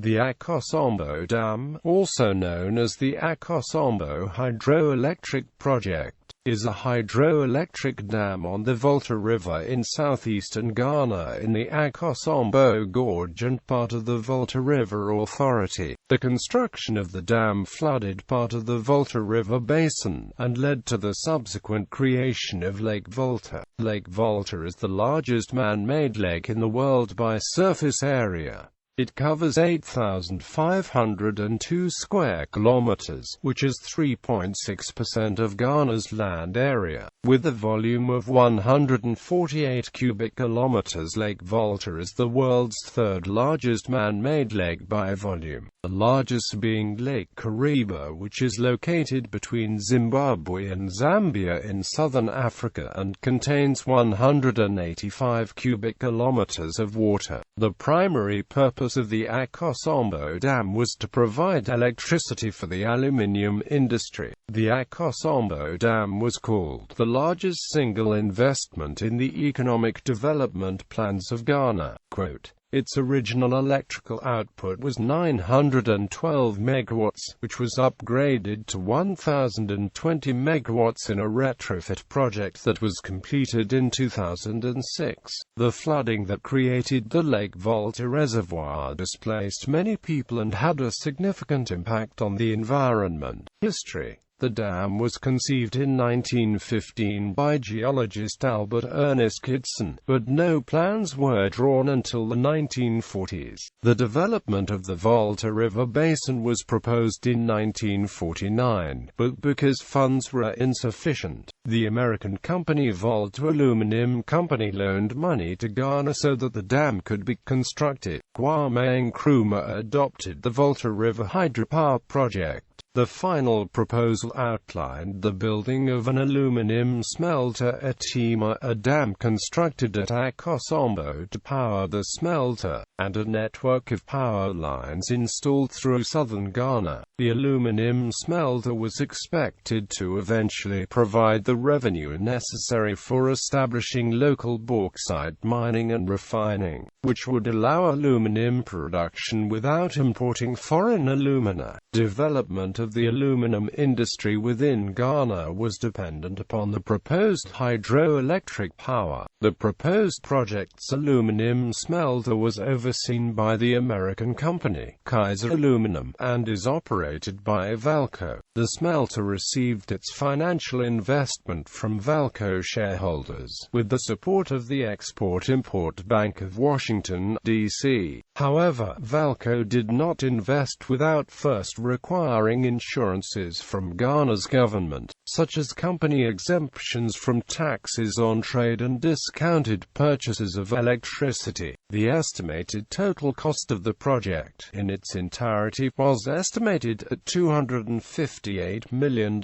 The Akosombo Dam, also known as the Akosombo Hydroelectric Project, is a hydroelectric dam on the Volta River in southeastern Ghana in the Akosombo Gorge and part of the Volta River Authority. The construction of the dam flooded part of the Volta River Basin, and led to the subsequent creation of Lake Volta. Lake Volta is the largest man-made lake in the world by surface area. It covers 8,502 square kilometers, which is 3.6% of Ghana's land area. With a volume of 148 cubic kilometers, Lake Volta is the world's third largest man-made lake by volume, the largest being Lake Kariba, which is located between Zimbabwe and Zambia in southern Africa and contains 185 cubic kilometers of water. The primary purpose of the Akosombo Dam was to provide electricity for the aluminium industry. The Akosombo Dam was called the largest single investment in the economic development plans of Ghana. Quote, its original electrical output was 912 megawatts, which was upgraded to 1,020 megawatts in a retrofit project that was completed in 2006. The flooding that created the Lake Volta reservoir displaced many people and had a significant impact on the environment. History. The dam was conceived in 1915 by geologist Albert Ernest Kidston, but no plans were drawn until the 1940s. The development of the Volta River Basin was proposed in 1949, but because funds were insufficient, the American company Volta Aluminum Company loaned money to Ghana so that the dam could be constructed. Kwame Nkrumah adopted the Volta River Hydropower Project. The final proposal outlined the building of an aluminum smelter at Tema, a dam constructed at Akosombo to power the smelter, and a network of power lines installed through southern Ghana. The aluminum smelter was expected to eventually provide the revenue necessary for establishing local bauxite mining and refining, which would allow aluminum production without importing foreign alumina. Development of the aluminum industry within Ghana was dependent upon the proposed hydroelectric power. The proposed project's aluminum smelter was overseen by the American company, Kaiser Aluminum, and is operated by Valco. The smelter received its financial investment from Valco shareholders, with the support of the Export-Import Bank of Washington, D.C. However, Valco did not invest without first requiring insurances from Ghana's government, such as company exemptions from taxes on trade and discounted purchases of electricity. The estimated total cost of the project in its entirety was estimated at $258 million.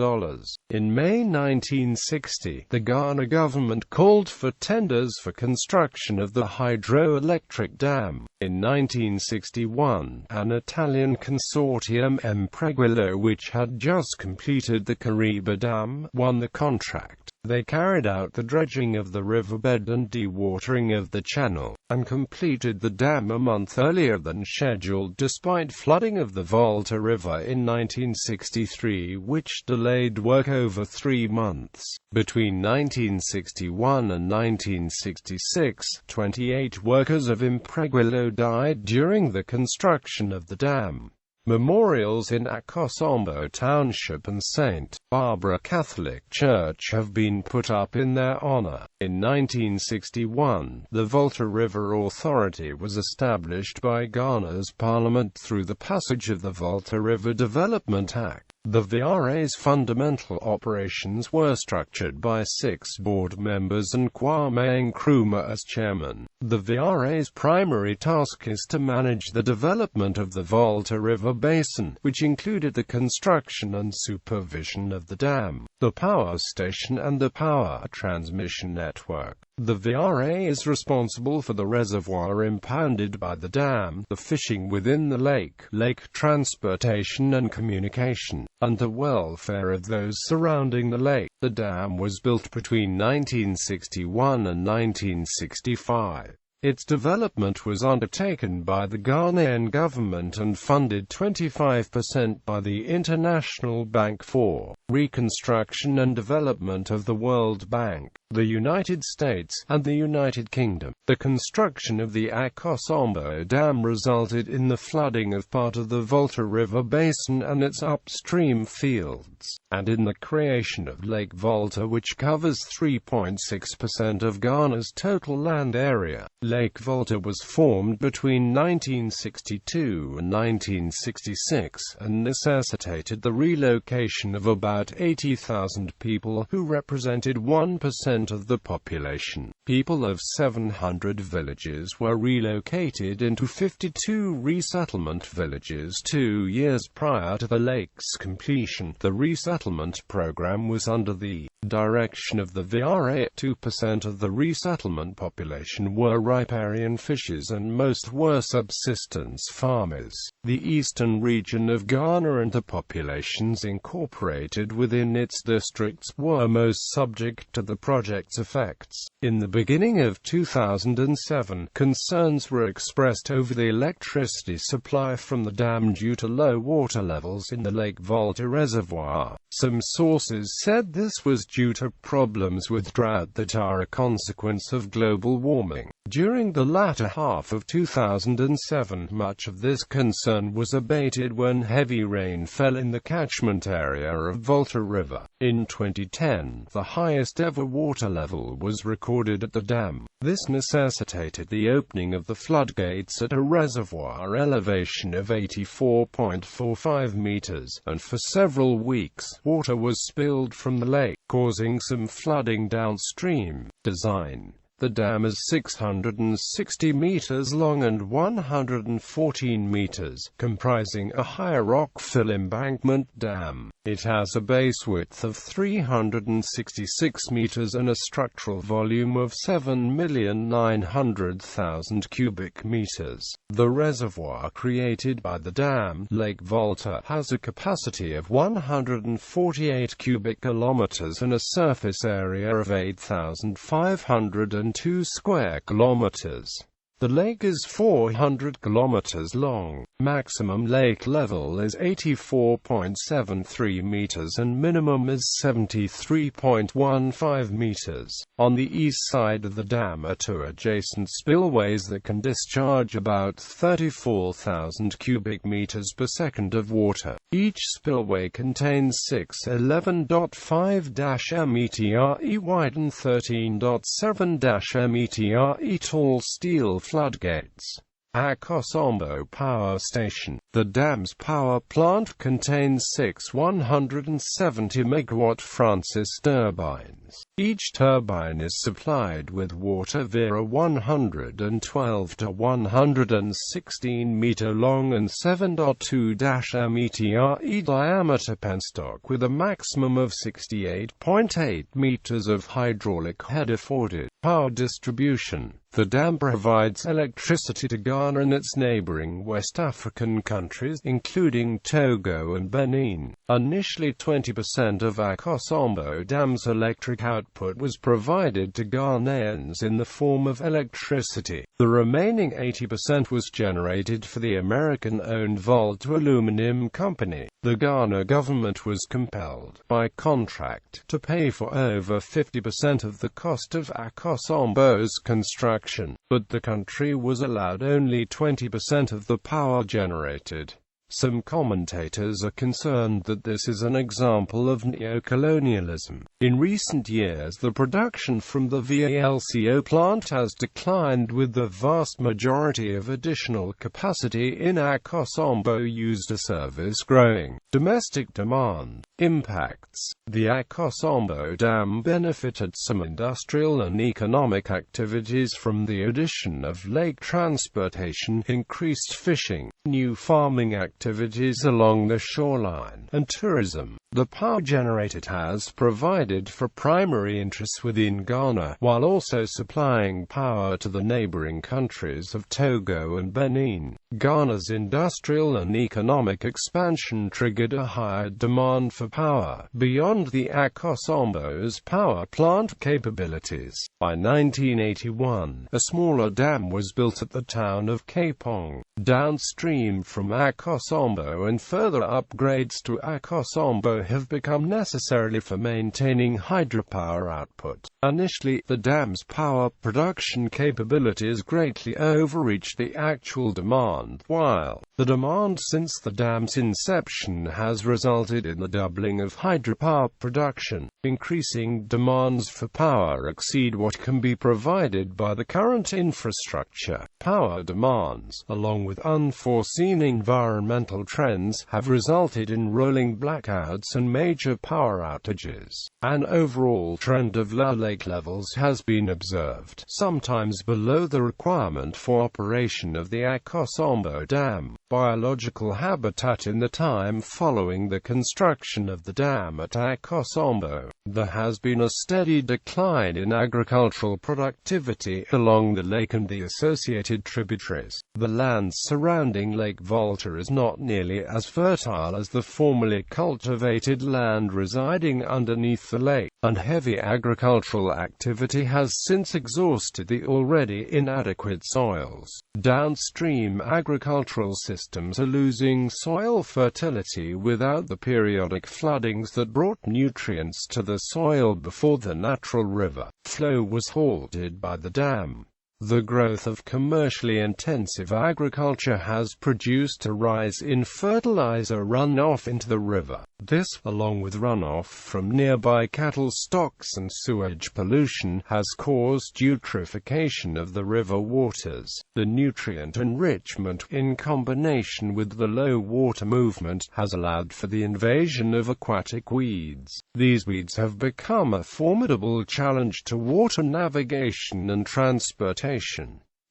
In May 1960, the Ghana government called for tenders for construction of the hydroelectric dam. In 1961, an Italian consortium, Impreguillo, which had just completed the Kariba Dam, won the contract. They carried out the dredging of the riverbed and dewatering of the channel, and completed the dam a month earlier than scheduled despite flooding of the Volta River in 1963, which delayed work over 3 months. Between 1961 and 1966, 28 workers of Impreguillo died during the construction of the dam. Memorials in Akosombo Township and St. Barbara Catholic Church have been put up in their honor. In 1961, the Volta River Authority was established by Ghana's parliament through the passage of the Volta River Development Act. The VRA's fundamental operations were structured by 6 board members and Kwame Nkrumah as chairman. The VRA's primary task is to manage the development of the Volta River Basin, which included the construction and supervision of the dam, the power station and the power transmission network. The VRA is responsible for the reservoir impounded by the dam, the fishing within the lake transportation and communication, and the welfare of those surrounding the lake. The dam was built between 1961 and 1965. Its development was undertaken by the Ghanaian government and funded 25% by the International Bank for Reconstruction and Development of the World Bank, the United States, and the United Kingdom. The construction of the Akosombo Dam resulted in the flooding of part of the Volta River Basin and its upstream fields, and in the creation of Lake Volta, which covers 3.6% of Ghana's total land area. Lake Volta was formed between 1962 and 1966 and necessitated the relocation of about 80,000 people who represented 1% of the population. People of 700 villages were relocated into 52 resettlement villages 2 years prior to the lake's completion. The resettlement program was under the direction of the area.It. 2% of the resettlement population were riparian fishers and most were subsistence farmers. The eastern region of Ghana and the populations incorporated within its districts were most subject to the project's effects. In the beginning of 2007, concerns were expressed over the electricity supply from the dam due to low water levels in the Lake Volta reservoir. Some sources said this was due to problems with drought that are a consequence of global warming. During the latter half of 2007, much of this concern was abated when heavy rain fell in the catchment area of Volta River. In 2010, the highest ever water level was recorded at the dam. This necessitated the opening of the floodgates at a reservoir elevation of 84.45 meters, and for several weeks, water was spilled from the lake, causing some flooding downstream. Design: the dam is 660 meters long and 114 meters, comprising a high rock-fill embankment dam. It has a base width of 366 meters and a structural volume of 7,900,000 cubic meters. The reservoir created by the dam, Lake Volta, has a capacity of 148 cubic kilometers and a surface area of 8,502 square kilometers. The lake is 400 kilometers long. Maximum lake level is 84.73 meters and minimum is 73.15 meters. On the east side of the dam are two adjacent spillways that can discharge about 34,000 cubic meters per second of water. Each spillway contains 611.5 metre wide and 13.7 metre tall steel floodgates. Akosombo Power Station. The dam's power plant contains 6 170 megawatt Francis turbines. Each turbine is supplied with water via a 112 to 116 meter long and 7.2 metre diameter penstock with a maximum of 68.8 meters of hydraulic head afforded. Power distribution. The dam provides electricity to Ghana and its neighboring West African countries, including Togo and Benin. Initially 20% of Akosombo Dam's electric output was provided to Ghanaians in the form of electricity. The remaining 80% was generated for the American-owned Volta Aluminum Company. The Ghana government was compelled, by contract, to pay for over 50% of the cost of Akosombo's construction, but the country was allowed only 20% of the power generated. Some commentators are concerned that this is an example of neocolonialism. In recent years, the production from the VALCO plant has declined, with the vast majority of additional capacity in Akosombo used to service growing domestic demand. Impacts. The Akosombo Dam benefited some industrial and economic activities from the addition of lake transportation, increased fishing, new farming activities along the shoreline, and tourism. The power generated has provided for primary interests within Ghana, while also supplying power to the neighboring countries of Togo and Benin. Ghana's industrial and economic expansion triggered a higher demand for power, beyond the Akosombo's power plant capabilities. By 1981, a smaller dam was built at the town of Kapong, downstream from Akosombo, and further upgrades to Akosombo have become necessary for maintaining hydropower output. Initially, the dam's power production capabilities greatly overreached the actual demand, while the demand since the dam's inception has resulted in the doubling of hydropower production. Increasing demands for power exceed what can be provided by the current infrastructure. Power demands, along with unforeseen environmental trends, have resulted in rolling blackouts and major power outages. An overall trend of low lake levels has been observed, sometimes below the requirement for operation of the Akosombo Dam. Biological habitat. In the time following the construction of the dam at Akosombo, there has been a steady decline in agricultural productivity along the lake and the associated tributaries. The land surrounding Lake Volta is not nearly as fertile as the formerly cultivated land residing underneath the lake, and heavy agricultural activity has since exhausted the already inadequate soils. Downstream agricultural systems are losing soil fertility without the periodic floodings that brought nutrients to the soil before the natural river flow was halted by the dam. The growth of commercially intensive agriculture has produced a rise in fertilizer runoff into the river. This, along with runoff from nearby cattle stocks and sewage pollution, has caused eutrophication of the river waters. The nutrient enrichment, in combination with the low water movement, has allowed for the invasion of aquatic weeds. These weeds have become a formidable challenge to water navigation and transportation.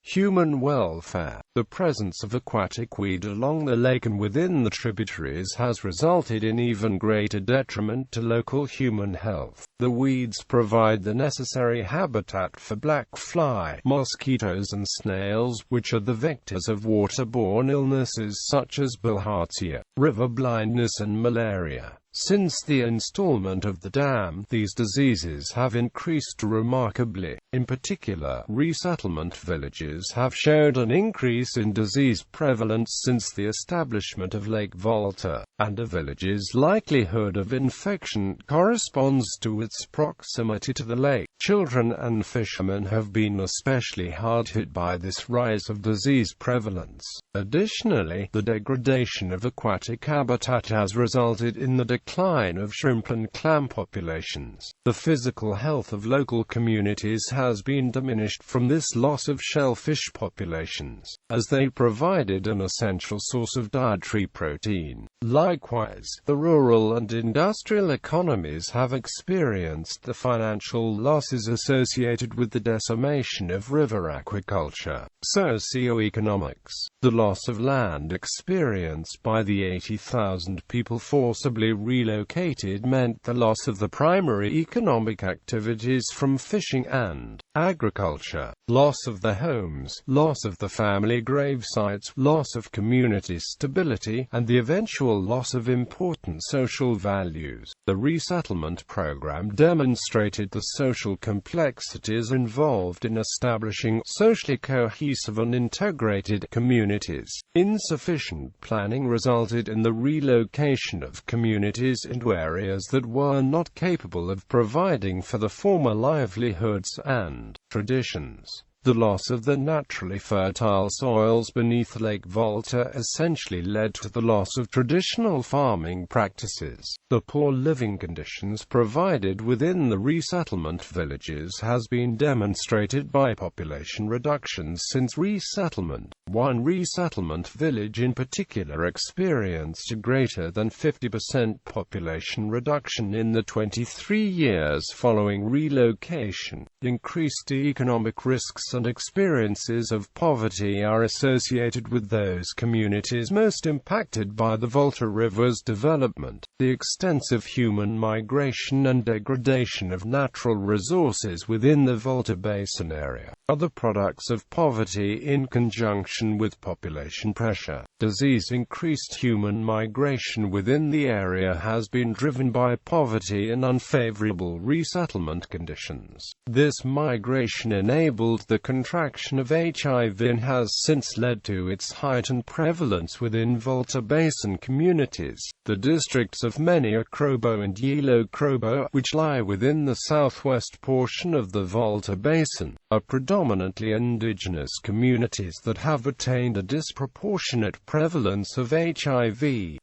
Human welfare. The presence of aquatic weed along the lake and within the tributaries has resulted in even greater detriment to local human health. The weeds provide the necessary habitat for black fly, mosquitoes and snails, which are the vectors of waterborne illnesses such as bilharzia, river blindness and malaria. Since the installment of the dam, these diseases have increased remarkably. In particular, resettlement villages have showed an increase in disease prevalence since the establishment of Lake Volta, and a village's likelihood of infection corresponds to its proximity to the lake. Children and fishermen have been especially hard hit by this rise of disease prevalence. Additionally, the degradation of aquatic habitat has resulted in the decline of shrimp and clam populations. The physical health of local communities has been diminished from this loss of shellfish populations, as they provided an essential source of dietary protein. Likewise, the rural and industrial economies have experienced the financial losses associated with the decimation of river aquaculture. Socioeconomics. The loss of land experienced by the 80,000 people forcibly relocated meant the loss of the primary economic activities from fishing and agriculture, loss of the homes, loss of the family grave sites, loss of community stability, and the eventual loss of important social values. The resettlement program demonstrated the social complexities involved in establishing socially cohesive and integrated communities. Insufficient planning resulted in the relocation of communities into areas that were not capable of providing for the former livelihoods and traditions. The loss of the naturally fertile soils beneath Lake Volta essentially led to the loss of traditional farming practices. The poor living conditions provided within the resettlement villages has been demonstrated by population reductions since resettlement. One resettlement village in particular experienced a greater than 50% population reduction in the 23 years following relocation. Increased economic risks thoughts and experiences of poverty are associated with those communities most impacted by the Volta River's development. The extensive human migration and degradation of natural resources within the Volta Basin area are the products of poverty in conjunction with population pressure. Disease. Increased human migration within the area has been driven by poverty and unfavorable resettlement conditions. This migration enabled the contraction of HIV and has since led to its heightened prevalence within Volta Basin communities. The districts of many Akosombo and Akosombo, which lie within the southwest portion of the Volta Basin, are predominantly indigenous communities that have attained a disproportionate prevalence of HIV.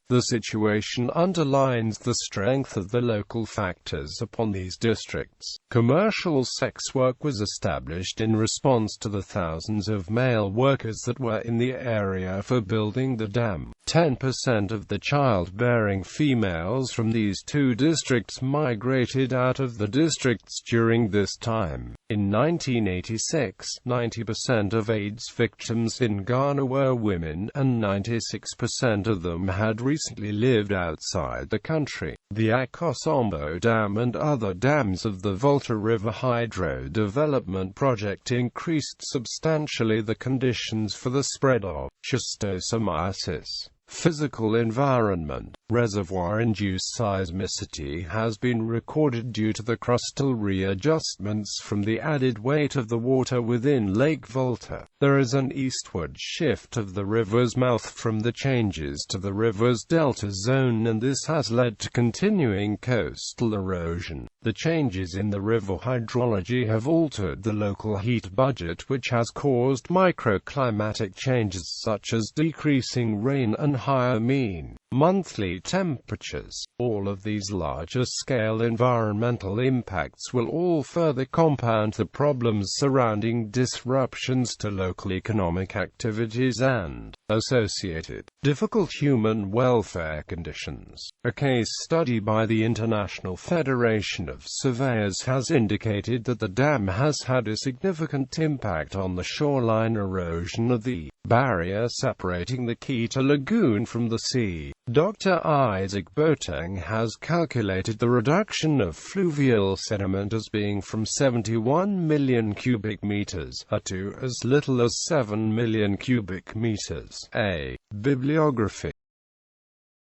The situation underlines the strength of the local factors upon these districts. Commercial sex work was established in response to the thousands of male workers that were in the area for building the dam. 10% of the childbearing females from these two districts migrated out of the districts during this time. In 1986, 90% of AIDS victims in Ghana were women, and 96% of them had recently lived outside the country. The Akosombo Dam and other dams of the Volta River Hydroelectric Project increased substantially the conditions for the spread of schistosomiasis. Physical environment. Reservoir-induced seismicity has been recorded due to the crustal readjustments from the added weight of the water within Lake Volta. There is an eastward shift of the river's mouth from the changes to the river's delta zone, and this has led to continuing coastal erosion. The changes in the river hydrology have altered the local heat budget, which has caused microclimatic changes such as decreasing rain and higher mean monthly temperatures. All of these larger-scale environmental impacts will all further compound the problems surrounding disruptions to local economic activities and associated difficult human welfare conditions. A case study by the International Federation of Surveyors has indicated that the dam has had a significant impact on the shoreline erosion of the barrier separating the Kita Lagoon from the sea. Dr. Isaac Boateng has calculated the reduction of fluvial sediment as being from 71 million cubic meters to as little as 7 million cubic meters. A. Bibliography.